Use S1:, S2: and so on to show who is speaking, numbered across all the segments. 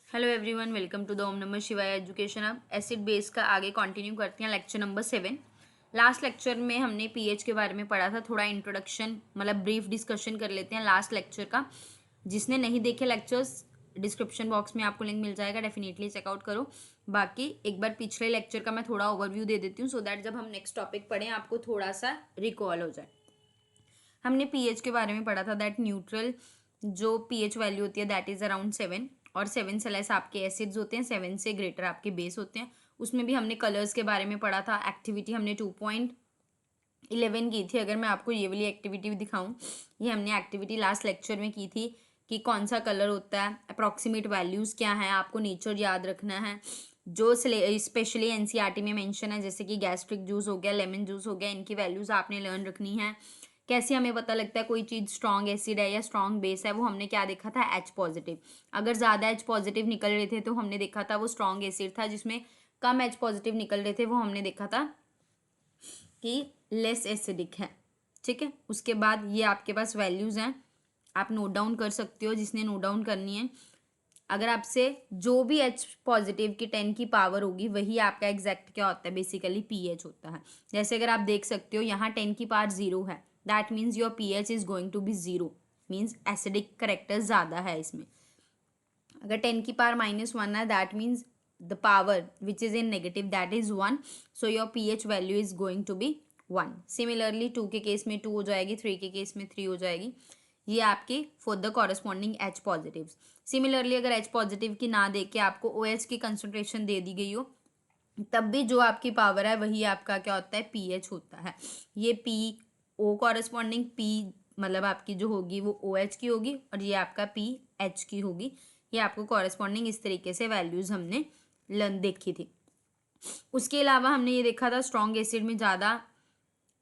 S1: Hello everyone, welcome to the Om Namah Shivaya education. अब acid base का आगे कंटिन्यू करते हैं, लेक्चर नंबर 7। लास्ट लेक्चर में हमने पीएच के बारे में पढ़ा था, थोड़ा इंट्रोडक्शन मतलब ब्रीफ डिस्कशन कर लेते हैं लास्ट लेक्चर का। जिसने नहीं देखे लेक्चर्स, डिस्क्रिप्शन बॉक्स में आपको लिंक मिल जाएगा, डेफिनेटली चेकआउट करो। बाकी एक बार पिछले लेक्चर का मैं थोड़ा ओवरव्यू दे देती हूँ, सो दैट जब हम नेक्स्ट टॉपिक पढ़ें आपको थोड़ा सा रिकॉल हो जाए। हमने पीएच के बारे में पढ़ा था दैट न्यूट्रल जो पीएच वैल्यू होती है दैट इज अराउंड 7, और 7 से लेस आपके एसिड्स होते हैं, 7 से ग्रेटर आपके बेस होते हैं। उसमें भी हमने कलर्स के बारे में पढ़ा था। एक्टिविटी हमने 2.11 की थी। अगर मैं आपको ये वाली एक्टिविटी भी दिखाऊं, ये हमने एक्टिविटी लास्ट लेक्चर में की थी कि कौन सा कलर होता है, अप्रॉक्सीमेट वैल्यूज़ क्या है, आपको नेचर याद रखना है। जो स्पेशली एनसीईआरटी में मेंशन है, जैसे कि गैस्ट्रिक जूस हो गया, लेमन जूस हो गया, इनकी वैल्यूज़ आपने लर्न रखनी है। कैसे हमें पता लगता है कोई चीज़ स्ट्रॉन्ग एसिड है या स्ट्रॉन्ग बेस है, वो हमने क्या देखा था, एच पॉजिटिव। अगर ज़्यादा एच पॉजिटिव निकल रहे थे तो हमने देखा था वो स्ट्रॉन्ग एसिड था। जिसमें कम एच पॉजिटिव निकल रहे थे वो हमने देखा था कि लेस एसिडिक है। ठीक है, उसके बाद ये आपके पास वैल्यूज़ हैं, आप नोट डाउन कर सकते हो जिसने नोट डाउन करनी है। अगर आपसे जो भी एच पॉजिटिव की 10 की पावर होगी वही आपका एग्जैक्ट क्या होता है, बेसिकली पीएच होता है। जैसे अगर आप देख सकते हो यहाँ 10 की पावर 0 है, that means your pH is going to be 0, means acidic character ज़्यादा है इसमें। अगर 10 की पावर -1 है, that means the power which is in negative that is 1, so your pH value is going to be 1। Similarly 2 के case में 2 हो जाएगी, 3 के केस में 3 हो जाएगी। ये आपकी for the corresponding H positive. Similarly अगर एच पॉजिटिव की ना दे के आपको ओ एच की कंसनट्रेशन दे दी गई हो, तब भी जो आपकी पावर है वही आपका क्या होता है, पीएच होता है। ये पी ओ कॉरेस्पॉन्डिंग पी मतलब आपकी जो होगी वो ओ एच की होगी, और ये आपका पी एच की होगी। ये आपको कॉरेस्पॉन्डिंग इस तरीके से वैल्यूज़ हमने लर्न देखी थी। उसके अलावा हमने ये देखा था स्ट्रॉन्ग एसिड में ज़्यादा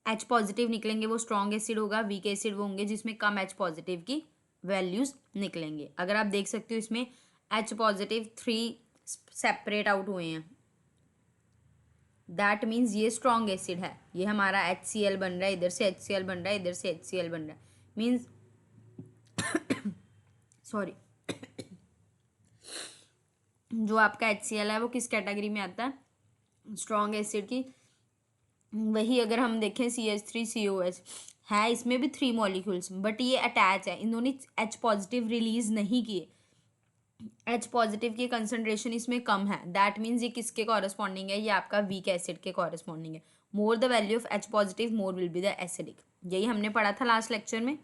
S1: एच पॉजिटिव निकलेंगे वो स्ट्रॉन्ग एसिड होगा, वीक एसिड वो होंगे जिसमें कम एच पॉजिटिव की वैल्यूज़ निकलेंगे। अगर आप देख सकते हो इसमें एच पॉजिटिव 3 सेपरेट आउट हुए हैं, दैट मीन्स ये स्ट्रॉन्ग एसिड है। ये हमारा HCl बन रहा है, इधर से HCl बन रहा है, इधर से HCl बन रहा है, मीन्स सॉरी जो आपका HCl है वो किस कैटेगरी में आता है, स्ट्रॉन्ग एसिड की। वही अगर हम देखें CH3COH है, इसमें भी 3 मॉलिक्यूल्स, बट ये अटैच है, इन्होंने एच पॉजिटिव रिलीज नहीं किए। एच पॉजिटिव की कंसनट्रेशन इसमें कम है, दैट मीन्स ये किसके कॉरेस्पॉन्डिंग है, ये आपका वीक एसिड के कॉरेस्पॉन्डिंग है। More the value of H positive more will be the acidic, यही हमने पढ़ा था लास्ट लेक्चर में।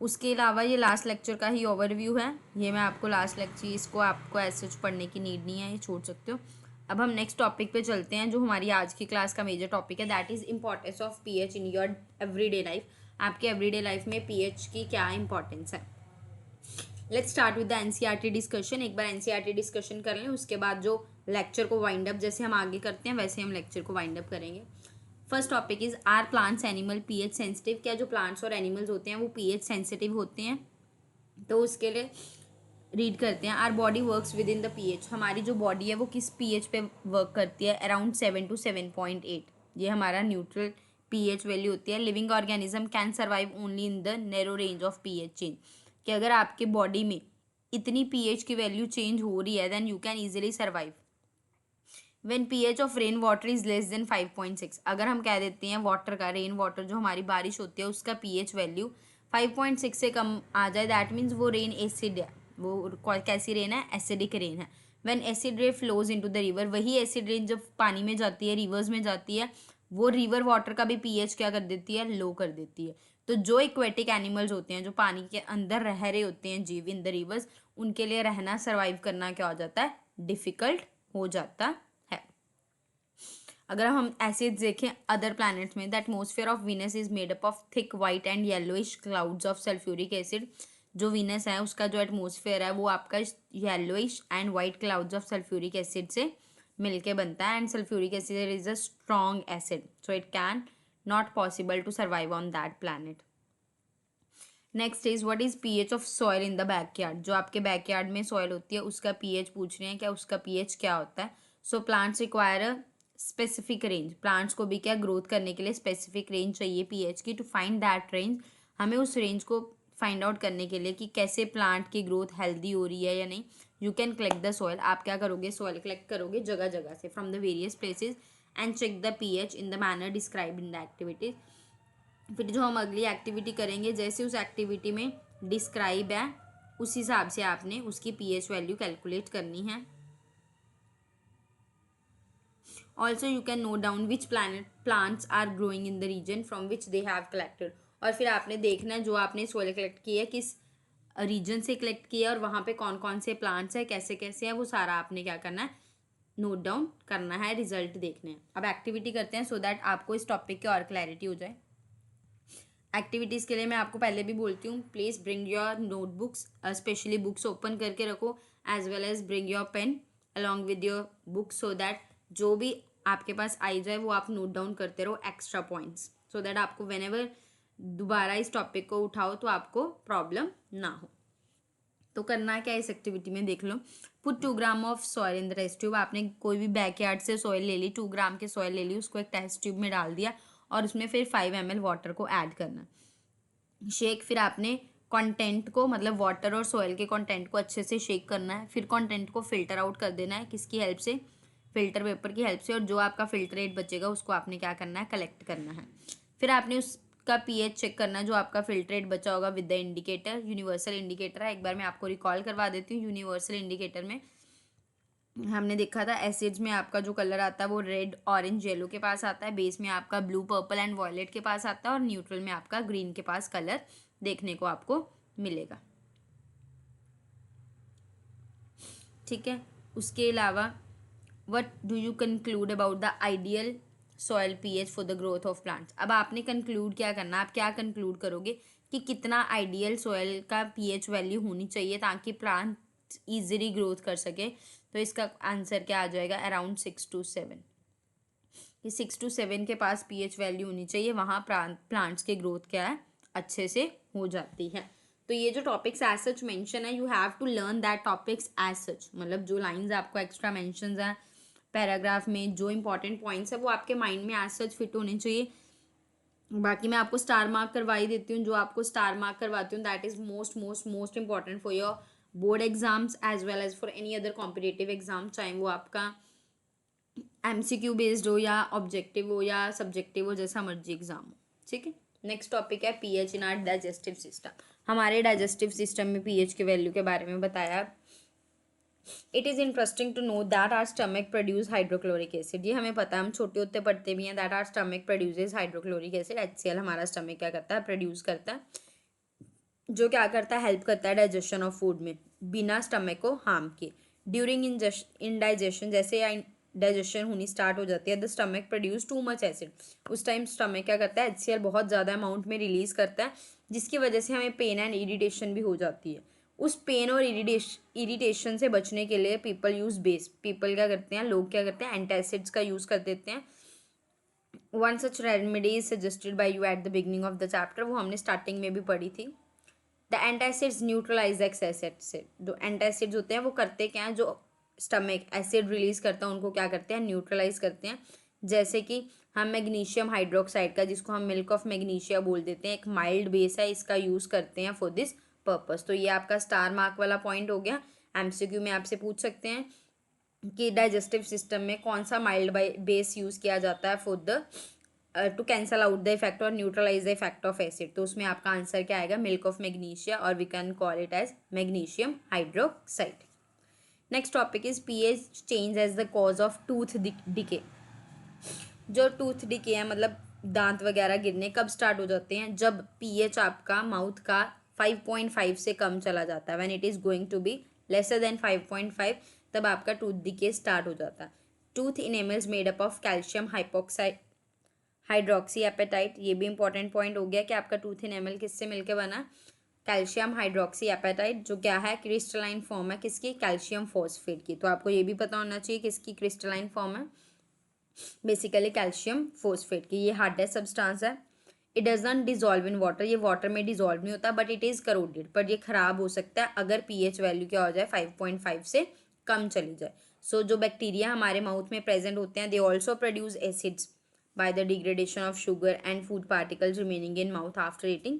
S1: उसके अलावा ये लास्ट लेक्चर का ही ओवरव्यू है, ये मैं आपको लास्ट लेक्चर, इसको आपको ऐसे पढ़ने की नीड नहीं है, ये छोड़ सकते हो। अब हम नेक्स्ट टॉपिक पे चलते हैं जो हमारी आज की क्लास का मेजर टॉपिक है, that is importance of pH in your everyday life. आपके एवरीडे लाइफ में पीएच की क्या इंपॉर्टेंस है। Let's start with the NCERT discussion. एक बार एनसीईआरटी डिस्कशन कर लें, उसके बाद जो लेक्चर को वाइंड अप जैसे हम आगे करते हैं वैसे हम लेक्चर को वाइंड अप करेंगे। First topic is our plants animal pH sensitive. क्या जो प्लांट्स और एनिमल्स होते हैं वो पीएच सेंसिटिव होते हैं, तो उसके लिए रीड करते हैं। Our body works with in the pH. हमारी जो बॉडी है वो किस पीएच पे वर्क करती है, अराउंड 7 to 7.8। ये हमारा न्यूट्रल पीएच वैल्यू होती है। Living organism can survive only in the narrow range of pH change. कि अगर आपके बॉडी में इतनी पीएच की वैल्यू चेंज हो रही है, then you can easily survive. When pH of rain water is less than 5.6। अगर हम कह देते हैं वाटर का, रेन वाटर जो हमारी बारिश होती है उसका पीएच वैल्यू 5.6 से कम आ जाए, दैट मीन्स वो रेन एसिड है। वो कैसी रेन है, एसिडिक रेन है। व्हेन एसिड रे फ्लोज इनटू द रिवर, वही एसिड रेन जब पानी में जाती है, रिवर्स में जाती है, वो रिवर वाटर का भी पीएच क्या कर देती है, लो कर देती है। तो जो एक्वेटिक एनिमल्स होते हैं, जो पानी के अंदर रह रहे होते हैं जीव इन द रिवर्स, उनके लिए रहना, सर्वाइव करना क्या हो जाता है, डिफिकल्ट हो जाता है। अगर हम एसिड्स देखें अदर प्लैनेट्स में, the atmosphere of Venus is made up of thick white and yellowish clouds of sulphuric acid. जो वीनस है उसका जो एटमॉस्फेयर है वो आपका yellowish and white clouds of sulphuric acid से मिलके बनता है। And sulphuric acid is a strong acid, so it can not possible to survive on that planet. Next is what is pH of soil in the backyard. जो आपके backyard में soil होती है उसका पीएच पूछ रहे हैं, क्या उसका पीएच क्या होता है। So plants require a specific range. Plants को भी क्या ग्रोथ करने के लिए स्पेसिफिक रेंज चाहिए पीएच की। टू फाइंड दैट रेंज, हमें उस रेंज को फाइंड आउट करने के लिए कि कैसे प्लांट की ग्रोथ हेल्दी हो रही है या नहीं, you can collect the soil. आप क्या करोगे, सॉइल कलेक्ट करोगे जगह जगह से from the various places and check the pH in the manner describe in the activities. फिर जो हम अगली एक्टिविटी करेंगे, जैसे उस एक्टिविटी में डिस्क्राइब है उस हिसाब से आपने उसकी पीएच वैल्यू कैलकुलेट करनी है। Also you can note down which plants are growing in the region from which they have collected. और फिर आपने देखना है जो आपने सॉइल कलेक्ट की है किस रीजन से कलेक्ट किया है और वहाँ पे कौन कौन से प्लांट्स है, कैसे कैसे है, वो सारा आपने क्या करना है, नोट डाउन करना है, रिजल्ट देखने हैं। अब एक्टिविटी करते हैं सो दैट आपको इस टॉपिक की और क्लैरिटी हो जाए। एक्टिविटीज़ के लिए मैं आपको पहले भी बोलती हूँ, please bring your notebooks, specially books open करके रखो, as well as bring your pen along with your book, so that जो भी आपके पास आई जाए वो आप नोट डाउन करते रहो एक्स्ट्रा पॉइंट्स, सो दैट आपको वेन एवर दोबारा इस टॉपिक को उठाओ तो आपको प्रॉब्लम ना हो। तो करना क्या इस एक्टिविटी में, देख लो। Put 2 gram of soil in the test tube. आपने कोई भी बैकयार्ड से सॉइल ले ली, 2 ग्राम के सॉइल ले ली, उसको एक टेस्ट ट्यूब में डाल दिया और उसमें फिर 5 ml वाटर को ऐड करना, शेक। फिर आपने कंटेंट को, मतलब वाटर और सॉइल के कंटेंट को अच्छे से शेक करना है। फिर कंटेंट को फिल्टर आउट कर देना है, किसकी हेल्प से, फिल्टर पेपर की हेल्प से। और जो आपका फिल्ट्रेट बचेगा उसको आपने क्या करना है, कलेक्ट करना है। फिर आपने उसका पीएच चेक करना है जो आपका फिल्ट्रेट बचा होगा with the indicator, universal indicator है। एक बार मैं आपको रिकॉल करवा देती हूँ। यूनिवर्सल इंडिकेटर में हमने देखा था एसिड्स में आपका जो कलर आता है वो रेड, ऑरेंज, येलो के पास आता है, बेस में आपका ब्लू, पर्पल एंड वॉयलेट के पास आता है, और न्यूट्रल में आपका ग्रीन के पास कलर देखने को आपको मिलेगा। ठीक है, उसके अलावा what do you conclude about the ideal soil pH for the growth of plants. अब आपने कंक्लूड क्या करना, आप क्या कंक्लूड करोगे कि कितना आइडियल सॉइल का पीएच वैल्यू होनी चाहिए ताकि प्लांट इजीली ग्रोथ कर सके। तो इसका आंसर क्या आ जाएगा, अराउंड 6 to 7। ये 6 to 7 के पास पीएच वैल्यू होनी चाहिए, वहाँ प्लांट्स की ग्रोथ क्या है, अच्छे से हो जाती है। तो ये जो टॉपिक्स एज सच मेंशन है, you have to learn that topics as such, मतलब जो लाइंस आपको एक्स्ट्रा मेंशंस हैं पैराग्राफ में, जो इंपॉर्टेंट पॉइंट्स है वो आपके माइंड में एज सच फिट होने चाहिए। बाकी मैं आपको स्टार मार्क करवा ही देती हूँ, जो आपको स्टार मार्क करवाती हूँ that is most most most important for your board exams as well as for any other competitive exam, चाहे वो आपका एमसीक्यू बेस्ड हो या ऑब्जेक्टिव हो या सब्जेक्टिव हो, जैसा मर्जी एग्जाम हो। ठीक है, नेक्स्ट टॉपिक है pH in our digestive system. हमारे डाइजेस्टिव सिस्टम में पीएच के वैल्यू के बारे में बताया। It is interesting to know that our stomach produce hydrochloric acid. ये हमें पता है, हम छोटे होते पढ़ते भी हैं, that our stomach produces hydrochloric acid. HCl हमारा स्टमक क्या करता है, प्रोड्यूस करता है, जो क्या करता है, हेल्प करता है डाइजेशन ऑफ फूड में बिना स्टमक को हार्म किए। ड्यूरिंग इंडाइजेशन, जैसे डाइजेशन होनी स्टार्ट हो जाती है, the stomach produce too much acid. उस टाइम स्टमक क्या करता है, HCl बहुत ज़्यादा अमाउंट में रिलीज करता है, जिसकी वजह से हमें पेन एंड इरिटेशन भी हो जाती है। उस पेन और इरिटेशन से बचने के लिए पीपल यूज़ बेस, पीपल क्या करते हैं, लोग क्या करते हैं, एंटासिड्स का यूज़ कर देते हैं। One such remedy is suggested by you at the beginning of the chapter, वो हमने स्टार्टिंग में भी पढ़ी थी। The antacids neutralise the excess acid. जो एंटासिड्स होते हैं वो करते क्या हैं, जो स्टमक एसिड रिलीज करता है उनको क्या करते हैं, न्यूट्रलाइज करते हैं। जैसे कि हम मैग्नीशियम हाइड्रोक्साइड का, जिसको हम मिल्क ऑफ मैग्नीशिया बोल देते हैं, एक माइल्ड बेस है, इसका यूज़ करते हैं फॉर दिस पर्पस। तो ये आपका स्टार मार्क वाला पॉइंट हो गया। एमसीक्यू में आपसे पूछ सकते हैं कि डाइजेस्टिव सिस्टम में कौन सा माइल्ड बेस यूज़ किया जाता है for the to cancel out the effect और neutralize the effect of acid. तो उसमें आपका आंसर क्या आएगा, मिल्क ऑफ मैग्नीशिया, और we can call it as magnesium hydroxide. Next topic is pH change as the cause of tooth decay. जो tooth decay है, मतलब दांत वगैरह गिरने, कब स्टार्ट हो जाते हैं, जब पीएच आपका माउथ का 5.5 से कम चला जाता है। When it is going to be lesser than 5.5, तब आपका टूथ डिके स्टार्ट हो जाता है। Tooth enamels made up of calcium hypoxide hydroxyapatite. ये भी इंपॉर्टेंट पॉइंट हो गया कि आपका टूथ इनेमल किससे मिलकर बना, कैल्शियम हाइड्रोक्सी एपेटाइट, जो क्या है, क्रिस्टलाइन फॉर्म है किसकी, कैल्शियम फॉस्फेट की। तो आपको ये भी पता होना चाहिए किसकी क्रिस्टलाइन फॉर्म है, बेसिकली कैल्शियम फॉस्फेट की। ये हार्डेस्ट सब्सटेंस है। It does not dissolve in water, ये वाटर में डिजॉल्व नहीं होता, बट इट इज़ करोडेड, पर ये खराब हो सकता है अगर पीएच वैल्यू क्या हो जाए, 5.5 से कम चली जाए। सो जो बैक्टीरिया हमारे माउथ में प्रेजेंट होते हैं, they also produce acids by the degradation of sugar and food particles remaining in mouth after eating.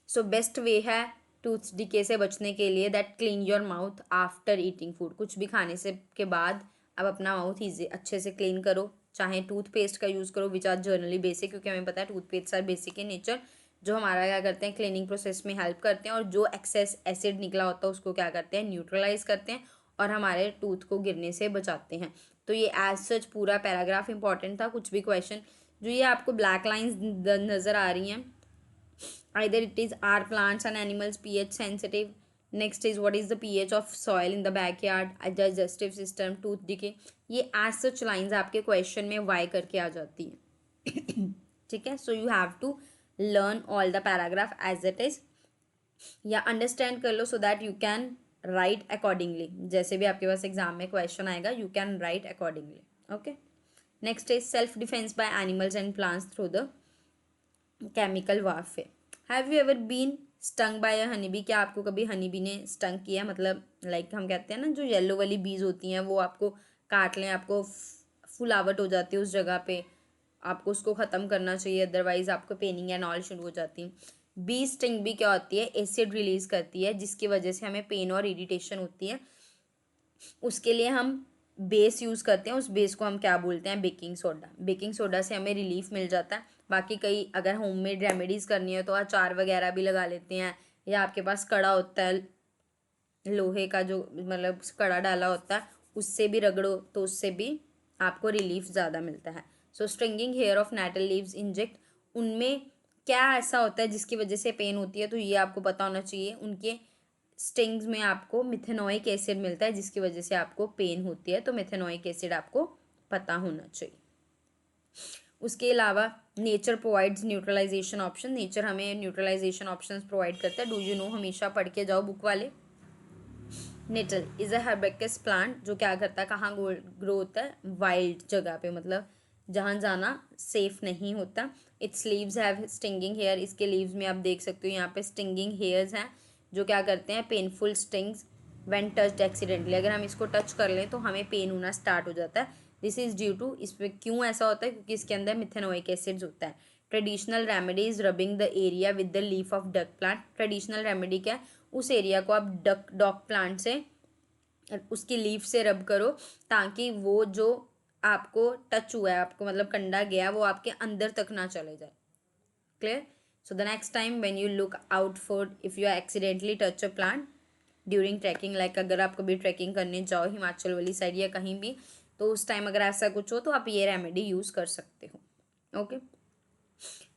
S1: So best way है टूथ डिके से बचने के लिए that clean your mouth after eating food. कुछ भी खाने से के बाद अब अपना माउथ ईजी अच्छे से क्लीन करो, चाहे टूथपेस्ट का यूज़ करो विच आर जनरली बेसिक, क्योंकि हमें पता है toothpaste are basic in nature, जो हमारा क्या करते हैं क्लीनिंग प्रोसेस में हेल्प करते हैं, और जो एक्सेस एसिड निकला होता है उसको क्या करते हैं न्यूट्रलाइज करते हैं और हमारे टूथ को गिरने से बचाते हैं। तो ये एज सच पूरा पैराग्राफ इंपॉर्टेंट था। कुछ भी क्वेश्चन जो ये आपको ब्लैक लाइंस नज़र आ रही हैं, either it is are plants and animals pH sensitive, next is what is the pH of soil in the backyard, digestive system, tooth decay, ये as such lines आपके क्वेश्चन में वाई करके आ जाती है। ठीक है, so you have to learn all the paragraph as it is, या अंडरस्टैंड कर लो so that you can write accordingly. जैसे भी आपके पास एग्जाम में क्वेश्चन आएगा you can write accordingly. Okay, next is self defence by animals and plants through the chemical warfare. Have you ever been stung by a honey bee? क्या आपको कभी honey bee ने स्टंग किया? मतलब like हम कहते हैं ना जो येलो वाली बीज होती हैं वो आपको काट लें, आपको फुल आवट हो जाती है उस जगह पे, आपको उसको ख़त्म करना चाहिए, अदरवाइज आपको पेनिंग एंड ऑल शुरू हो जाती है। बी स्टिंग भी क्या होती है? एसिड रिलीज करती है जिसकी वजह से हमें पेन और इरिटेशन होती है। उसके लिए हम बेस यूज़ करते हैं, उस बेस को हम क्या बोलते हैं? Baking soda. बेकिंग सोडा से हमें रिलीफ मिल जाता है। बाकी कई अगर होममेड रेमेडीज़ करनी है तो अचार वगैरह भी लगा लेते हैं, या आपके पास कड़ा होता है लोहे का, जो मतलब कड़ा डाला होता है, उससे भी रगड़ो तो उससे भी आपको रिलीफ ज़्यादा मिलता है। So stringing hair of nettle leaves inject, उनमें क्या ऐसा होता है जिसकी वजह से पेन होती है? तो ये आपको पता होना चाहिए। उनके स्टिंग्स में आपको मिथेनोइक एसिड मिलता है जिसकी वजह से आपको पेन होती है, तो मिथेनोइक एसिड आपको पता होना चाहिए। उसके अलावा nature provides neutralisation option, nature हमें न्यूट्रलाइजेशन ऑप्शन प्रोवाइड करता है। Do you know? हमेशा पढ़ के जाओ बुक वाले। Nettle is a herbaceous plant, जो क्या करता है, कहाँ ग्रो होता है? वाइल्ड जगह पे, मतलब जहाँ जाना सेफ नहीं होता। Its leaves have stinging hair, इसके लीव्स में आप देख सकते हो यहाँ पे स्टिंगिंग हेयर्स हैं जो क्या करते हैं? Painful stings when touched accidentally, अगर हम इसको टच कर लें तो हमें पेन होना स्टार्ट हो जाता है। दिस इज ड्यू टू, इस पर क्यों ऐसा होता है? क्योंकि इसके अंदर मिथेनोइक एसिड्स होता है। Traditional remedies rubbing the area with the leaf of duck plant, traditional remedy क्या है? उस एरिया को आप डॉग प्लांट से, उसकी लीफ से रब करो ताकि वो जो आपको टच हुआ है, आपको मतलब कंडा गया, वो आपके अंदर तक ना चले जाए। Clear? So the next time when you look out for if you accidentally touch a plant during trekking, like अगर आप कभी ट्रैकिंग करने जाओ हिमाचल वाली साइड या कहीं भी, तो उस टाइम अगर ऐसा कुछ हो तो आप ये रेमेडी यूज़ कर सकते हो। ओके,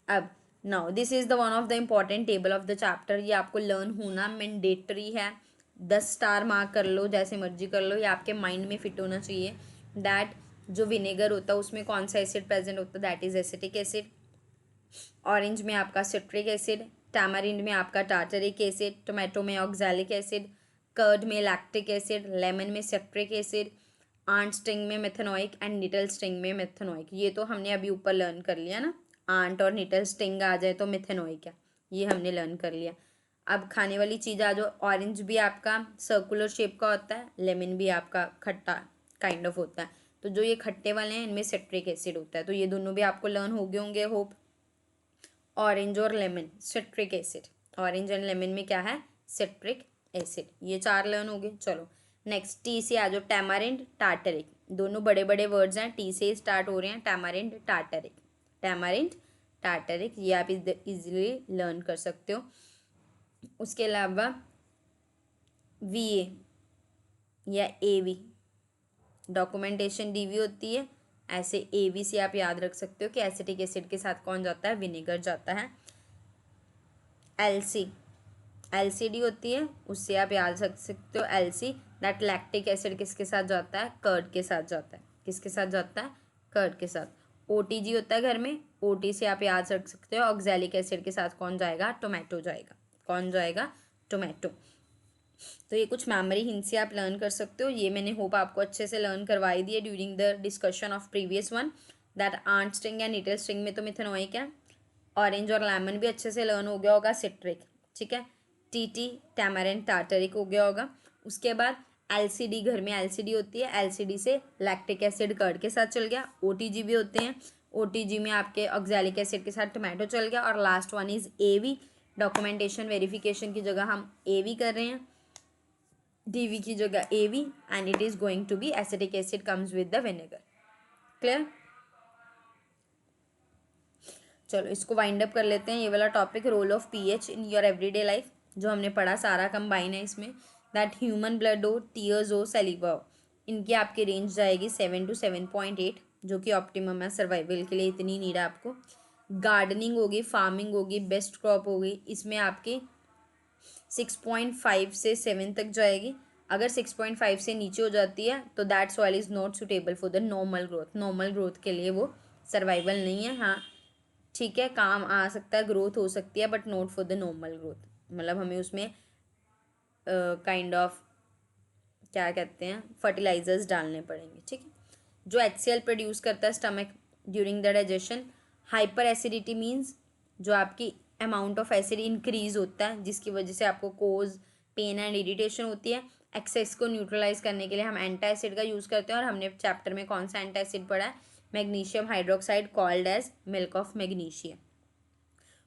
S1: अब now this is the one of the important table of the chapter, ये आपको लर्न होना मैंडेटरी है। 10 स्टार मार्क कर लो, जैसे मर्जी कर लो, ये आपके माइंड में फिट होना चाहिए दैट जो विनेगर होता है उसमें कौन सा एसिड प्रेजेंट होता है? That is acetic acid. Orange में आपका सिट्रिक एसिड, टैमारिंड में आपका टार्टरिक एसिड, टोमेटो में ऑक्सैलिक एसिड, कर्ड में लैक्टिक एसिड, लेमन में सिट्रिक एसिड, आंट स्टिंग में मेथनोइक एंड निटल स्टिंग में मेथनोइक। ये तो हमने अभी ऊपर लर्न कर लिया ना, आंट और निटल स्टिंग आ जाए तो मेथनोइक है, ये हमने लर्न कर लिया। अब खाने वाली चीज़ आ जाओ, ऑरेंज भी आपका सर्कुलर शेप का होता है, लेमन भी आपका खट्टा काइंड ऑफ होता है, तो जो ये खट्टे वाले हैं इनमें सिट्रिक एसिड होता है, तो ये दोनों भी आपको लर्न हो गए होंगे होप। ऑरेंज और lemon citric acid, orange and lemon में क्या है? सिट्रिक एसिड, ये 4 लर्न हो गए। चलो नेक्स्ट टी से आ जाओ, टैमारिंड टार्टरिक, दोनों बड़े बड़े वर्ड्स हैं, टी से स्टार्ट हो रहे हैं, टैमारिंड टार्टरिक, टैमारिंड टार्टरिक, ये आप इजीली लर्न कर सकते हो। उसके अलावा वी ए या ए वी, डॉक्यूमेंटेशन डीवी होती है, ऐसे ए वी से आप याद रख सकते हो कि एसिटिक एसिड के साथ कौन जाता है? विनेगर जाता है। एलसी, एलसीडी होती है, उससे आप याद रख सकते हो एलसी, दैट लैक्टिक एसिड किसके साथ जाता है? कर्ड के साथ जाता है। किसके साथ जाता है? कर्ड के साथ। ओटीजी होता है घर में, ओटी से आप याद रख सकते हो ऑक्सैलिक एसिड के साथ कौन जाएगा? टोमेटो जाएगा। कौन जाएगा? टोमेटो। तो ये कुछ मेमोरी हिंट से आप लर्न कर सकते हो, ये मैंने होप आपको अच्छे से लर्न करवाई दिए during the discussion of previous one, that ant sting and nettle sting में तो मिथेनोइक है, ऑरेंज और लेमन भी अच्छे से लर्न हो गया होगा, सिट्रिक, ठीक है, टीटी टैमारिंड टार्टरिक हो गया होगा। उसके बाद एलसीडी, घर में एलसीडी होती है, एलसीडी से लैक्टिक एसिड कर्ड के साथ चल गया। ओटीजी भी होते हैं, ओटीजी में आपके ऑक्सैलिक एसिड के साथ टोमेटो चल गया। और last one is AV, documentation verification की जगह हम AV कर रहे हैं, DV की जगह AV, and it is going to be acetic acid comes with the vinegar. Clear? चलो इसको वाइंड अप कर लेते हैं। ये वाला topic role of pH in your everyday life जो हमने पढ़ा सारा कंबाइन है इसमें। दैट ह्यूमन ब्लड हो, टीयर्स हो, सलीवा हो, इनकी आपकी रेंज जाएगी 7 to 7.8 जो कि ऑप्टिमम है सर्वाइवल के लिए, इतनी नीड है आपको। गार्डनिंग होगी, फार्मिंग होगी, बेस्ट क्रॉप होगी, इसमें आपकी 6.5 से 7 तक जाएगी। अगर 6.5 से नीचे हो जाती है तो that soil is not suitable for the normal growth. Normal growth के लिए वो सर्वाइवल नहीं है। हाँ ठीक है, काम आ सकता है, ग्रोथ हो सकती है, but not for the normal growth. मतलब हमें उसमें काइंड ऑफ क्या कहते हैं फर्टिलाइजर्स डालने पड़ेंगे। ठीक है, जो HCl प्रोड्यूस करता है stomach during the digestion. Hyper acidity means जो आपकी अमाउंट ऑफ एसिड इंक्रीज होता है जिसकी वजह से आपको कोज, पेन एंड इरिटेशन होती है। एक्सेस को न्यूट्रलाइज करने के लिए हम एंटा एसिड का यूज़ करते हैं, और हमने चैप्टर में कौन सा एंटा एसिड पढ़ा है, magnesium hydroxide called as milk of magnesium.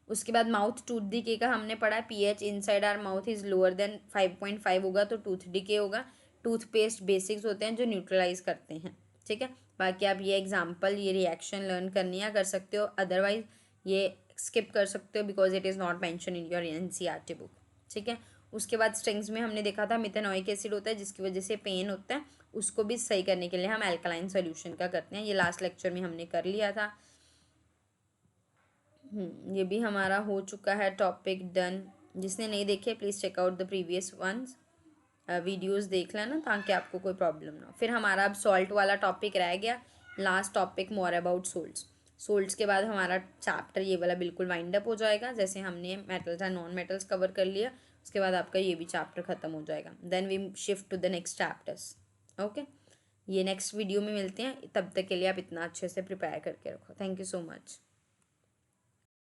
S1: उसके बाद माउथ टूथ डिके का हमने पढ़ा, pH inside our mouth is lower than 5.5 होगा तो टूथ डिके होगा। टूथपेस्ट बेसिक्स होते हैं जो न्यूट्रलाइज करते हैं। ठीक है, बाकी आप ये एग्जाम्पल, ये रिएक्शन लर्न करनी है कर सकते हो, अदरवाइज ये स्किप कर सकते हो because it is not mention in your NCERT book. ठीक है, उसके बाद स्ट्रिंग्स में हमने देखा था मिथेनोइक एसिड होता है जिसकी वजह से पेन होता है, उसको भी सही करने के लिए हम एल्कलाइन सोल्यूशन का करते हैं। ये लास्ट लेक्चर में हमने कर लिया था। ये भी हमारा हो चुका है टॉपिक डन। जिसने नहीं देखे please check out the previous ones, videos देख लेना ताकि आपको कोई प्रॉब्लम ना हो। फिर हमारा अब सॉल्ट वाला टॉपिक रह गया, last topic more about salts. Salts के बाद हमारा चैप्टर ये वाला बिल्कुल वाइंड अप हो जाएगा। जैसे हमने metals and non metals cover कर लिया, उसके बाद आपका ये भी चैप्टर ख़त्म हो जाएगा। Then we shift to the next chapters. Okay, ये नेक्स्ट वीडियो में मिलते हैं, तब तक के लिए आप इतना अच्छे से प्रिपेयर करके रखो। Thank you so much.